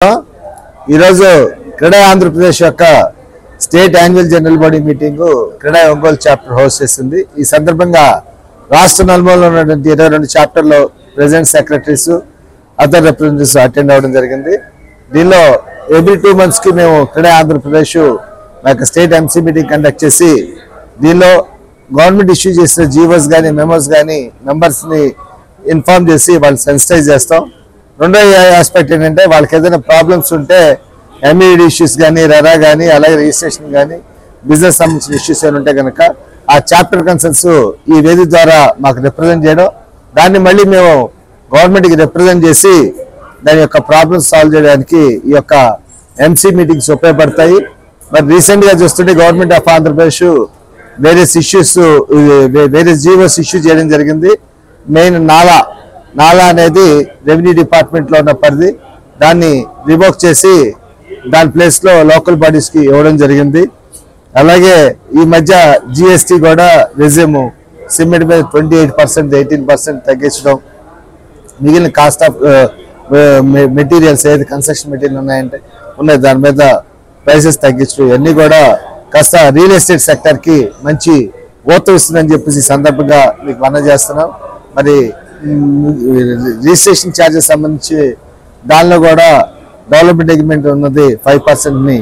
క్రీడా ఆంధ్రప్రదేశ్ యొక్క state annual general body meeting క్రీడా ఒంగోలు చాప్టర్ హోస్ట్ చేసింది. ఈ సందర్భంగా రాష్ట్ర నలుమూలలో ఉన్నటువంటి 22 చాప్టర్లో president secretaries other representatives attend అవ్వడం జరిగింది. దీనిలో ఎవ్రీ 2 months కి మేము క్రీడా Andhra Pradesh state MC meeting conduct చేసి దీనిలో గవర్నమెంట్ ఇష్యూ చేసిన జీవోస్ కానీ మెమోస్ కానీ మెంబర్స్ ని ఇన్ఫార్మ్ చేసి వాళ్ళు సెన్సిటైజ్ చేస్తాం. రెండో ఆస్పెక్ట్ ఏంటంటే వాళ్ళకి ఏదైనా ప్రాబ్లమ్స్ ఉంటే ఎంఈడి ఇష్యూస్ కానీ రెరా కానీ అలాగే రిజిస్ట్రేషన్ కానీ బిజినెస్ సంబంధించిన ఇష్యూస్ ఏమైనా ఉంటే కనుక ఆ చాప్టర్ కన్సర్న్స్ ఈ వేదిక ద్వారా మాకు రిప్రజెంట్ చేయడం, దాన్ని మళ్ళీ మేము గవర్నమెంట్కి రిప్రజెంట్ చేసి దాని యొక్క ప్రాబ్లమ్స్ సాల్వ్ చేయడానికి ఈ యొక్క ఎంసీ మీటింగ్స్ ఉపయోగపడతాయి. మరి రీసెంట్ గా చూస్తుంటే government of Andhra Pradesh various GOs issue చేయడం జరిగింది. మెయిన్ నాలా అనేది రెవెన్యూ డిపార్ట్మెంట్ లో ఉన్న పరిధి, దాన్ని రివోక్ చేసి దాని ప్లేస్ లో లోకల్ బాడీస్ కి ఇవ్వడం జరిగింది. అలాగే ఈ మధ్య జిఎస్టీ కూడా రెజ్యూమ్ సిమెంట్ మీద 28% 18% తగ్గించడం, మిగిలిన కాస్ట్ ఆఫ్ మెటీరియల్స్ ఏది కన్స్ట్రక్షన్ మెటీరియల్ ఉన్నాయి దాని మీద ప్రైసెస్ తగ్గించడం, ఇవన్నీ కూడా కాస్త రియల్ ఎస్టేట్ సెక్టర్ కి మంచి ఊతం ఇస్తుందని చెప్పేసి ఈ సందర్భంగా మీకు మనవి చేస్తున్నాం. మరి రిజిస్ట్రేషన్ ఛార్జెస్ సంబంధించి దానిలో కూడా డెవలప్మెంట్ అగ్రిమెంట్ ఉన్నది 5%ని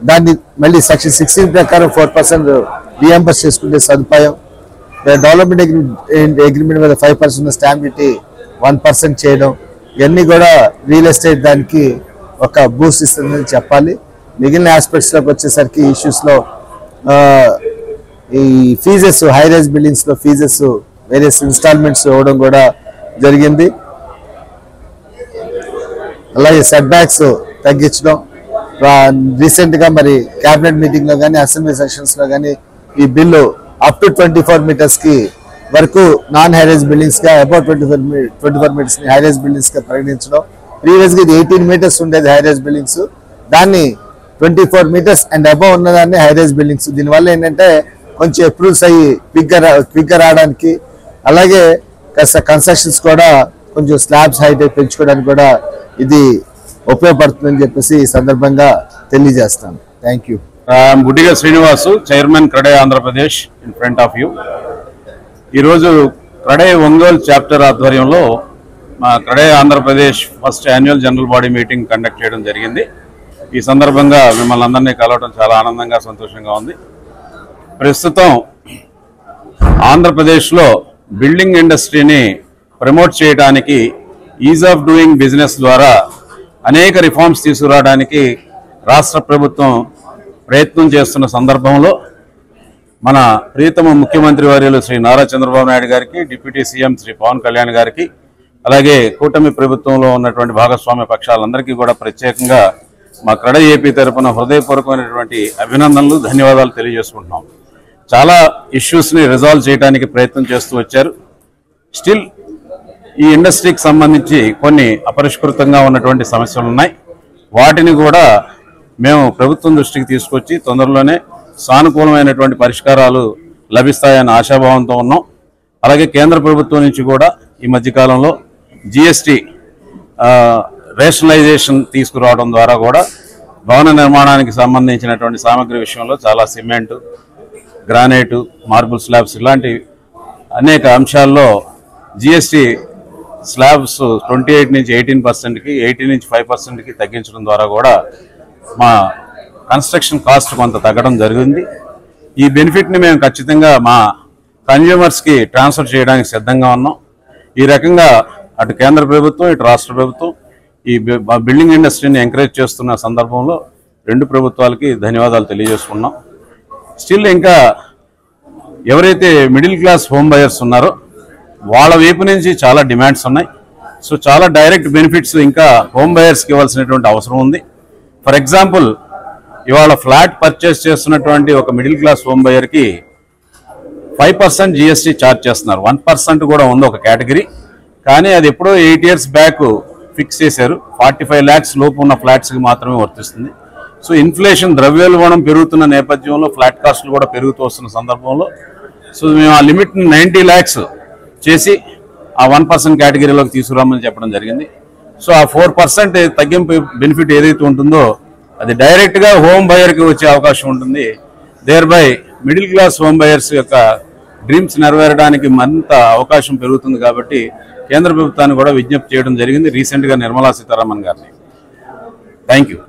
దాన్ని మళ్ళీ సెక్షన్ 16 ప్రకారం 4% రీఎంబర్స్ చేసుకునే సదుపాయం, డెవలప్మెంట్ అగ్రిమెంట్ మీద 5% ఉన్న స్టాంప్ డ్యూటీ 1% చేయడం, ఇవన్నీ కూడా రియల్ ఎస్టేట్ దానికి ఒక బూస్ట్ ఇస్తుందని చెప్పాలి. మిగిలిన ఆస్పెక్ట్స్ లోకి వచ్చేసరికి ఇష్యూస్ లో ఈ ఫీజెస్ హై రైజ్ బిల్డింగ్స్ లో ఫీజెస్ వేరియస్ ఇన్స్టాల్మెంట్స్ ఇవ్వడం కూడా జరిగింది. అలాగే సెట్ బ్యాక్స్ తగ్గించడం, రీసెంట్ గా మరి కేబినెట్ మీటింగ్ లో కానీ అసెంబ్లీ సెషన్స్ లో కానీ ఈ బిల్లు అప్ టు 24 meters కి వరకు నాన్ హైరైజ్ బిల్డింగ్స్ గా అబౌట్ 24 meters ని హైరైజ్ బిల్డింగ్స్ గా పరిగణించడం. ప్రీవియస్ గా ఇది 18 meters ఉండేది హైరైజ్ బిల్డింగ్స్, దాన్ని 24 meters అండ్ అబౌవ్ ఉన్నదాన్ని హైరైజ్ బిల్డింగ్స్. దీనివల్ల ఏంటంటే కొంచెం అప్రూవ్స్ అయ్యి క్విక్గా రావడానికి, అలాగే కాస్త కన్స్ట్రక్షన్స్ కూడా కొంచెం స్లాబ్స్ హైట్ పెంచుకోవడానికి కూడా ఇది ఉపయోగపడుతుందని చెప్పేసి ఈ సందర్భంగా తెలియజేస్తాను. Thank you. Gudiga Srinivasu, chairman CREDAI Andhra Pradesh in front of you. ఈరోజు క్రెడే ఒంగోలు చాప్టర్ ఆధ్వర్యంలో మా CREDAI Andhra Pradesh first annual general body meeting conduct చేయడం జరిగింది. ఈ సందర్భంగా మిమ్మల్ని అందరినీ కలవడం చాలా ఆనందంగా సంతోషంగా ఉంది. ప్రస్తుతం ఆంధ్రప్రదేశ్లో బిల్డింగ్ ఇండస్ట్రీని ప్రమోట్ చేయడానికి ఈజ్ ఆఫ్ డూయింగ్ బిజినెస్ ద్వారా అనేక రిఫార్మ్స్ తీసుకురావడానికి రాష్ట్ర ప్రభుత్వం ప్రయత్నం చేస్తున్న సందర్భంలో మన ప్రియతమ ముఖ్యమంత్రి వర్యులు శ్రీ నారా చంద్రబాబు నాయుడు గారికి, డిప్యూటీ సీఎం శ్రీ పవన్ కళ్యాణ్ గారికి, అలాగే కూటమి ప్రభుత్వంలో ఉన్నటువంటి భాగస్వామ్య పక్షాలందరికీ కూడా ప్రత్యేకంగా మా క్రెడే ఏపీ తరఫున హృదయపూర్వకమైనటువంటి అభినందనలు, ధన్యవాదాలు తెలియజేసుకుంటున్నాం. చాలా ఇష్యూస్ని రిజాల్వ్ చేయడానికి ప్రయత్నం చేస్తూ వచ్చారు. స్టిల్ ఈ ఇండస్ట్రీకి సంబంధించి కొన్ని అపరిష్కృతంగా ఉన్నటువంటి సమస్యలు ఉన్నాయి. వాటిని కూడా మేము ప్రభుత్వం దృష్టికి తీసుకొచ్చి తొందరలోనే సానుకూలమైనటువంటి పరిష్కారాలు లభిస్తాయని ఆశాభావంతో ఉన్నాం. అలాగే కేంద్ర ప్రభుత్వం నుంచి కూడా ఈ మధ్యకాలంలో జిఎస్టీ రేషనలైజేషన్ తీసుకురావడం ద్వారా కూడా భవన నిర్మాణానికి సంబంధించినటువంటి సామగ్రి విషయంలో చాలా సిమెంటు, గ్రానైటు, మార్బుల్ స్లాబ్స్ ఇలాంటి అనేక అంశాల్లో జిఎస్టీ స్లాబ్స్ 28 నుంచి 18%కి, 18 నుంచి 5%కి తగ్గించడం ద్వారా కూడా మా కన్స్ట్రక్షన్ కాస్ట్ కొంత తగ్గడం జరిగింది. ఈ బెనిఫిట్ని మేము ఖచ్చితంగా మా కన్జ్యూమర్స్కి ట్రాన్స్ఫర్ చేయడానికి సిద్ధంగా ఉన్నాం. ఈ రకంగా అటు కేంద్ర ప్రభుత్వం ఇటు రాష్ట్ర ప్రభుత్వం ఈ బిల్డింగ్ ఇండస్ట్రీని ఎంకరేజ్ చేస్తున్న సందర్భంలో రెండు ప్రభుత్వాలకి ధన్యవాదాలు తెలియజేసుకున్నాం. స్టిల్ ఇంకా ఎవరైతే మిడిల్ క్లాస్ హోమ్ బయర్స్ ఉన్నారో వాళ్ళ వైపు నుంచి చాలా డిమాండ్స్ ఉన్నాయి. సో చాలా డైరెక్ట్ బెనిఫిట్స్ ఇంకా హోమ్ బయర్స్కి ఇవ్వాల్సినటువంటి అవసరం ఉంది. ఫర్ ఎగ్జాంపుల్, ఇవాళ ఫ్లాట్ పర్చేస్ చేస్తున్నటువంటి ఒక మిడిల్ క్లాస్ హోమ్ బయర్కి 5% జిఎస్టీ ఛార్జ్ చేస్తున్నారు. 1% కూడా ఉంది ఒక కేటగిరీ, కానీ అది ఎప్పుడో 8 years బ్యాక్ ఫిక్స్ చేశారు. 45 lakhs లోపు ఉన్న ఫ్లాట్స్కి మాత్రమే వర్తిస్తుంది. సో ఇన్ఫ్లేషన్, ద్రవ్యోల్బణం పెరుగుతున్న నేపథ్యంలో ఫ్లాట్ కాస్టులు కూడా పెరుగుతూ వస్తున్న సందర్భంలో సో మేము ఆ లిమిట్ని 90 lakhs చేసి ఆ 1% కేటగిరీలోకి తీసుకురామని చెప్పడం జరిగింది. సో ఆ 4% తగ్గింపు బెనిఫిట్ ఏదైతే ఉంటుందో అది డైరెక్ట్గా హోమ్ బయర్కి వచ్చే అవకాశం ఉంటుంది. Thereby middle class home buyers యొక్క డ్రీమ్స్ నెరవేరడానికి మరింత అవకాశం పెరుగుతుంది. కాబట్టి కేంద్ర ప్రభుత్వాన్ని కూడా విజ్ఞప్తి చేయడం జరిగింది రీసెంట్గా నిర్మలా సీతారామన్ గారిని. Thank you.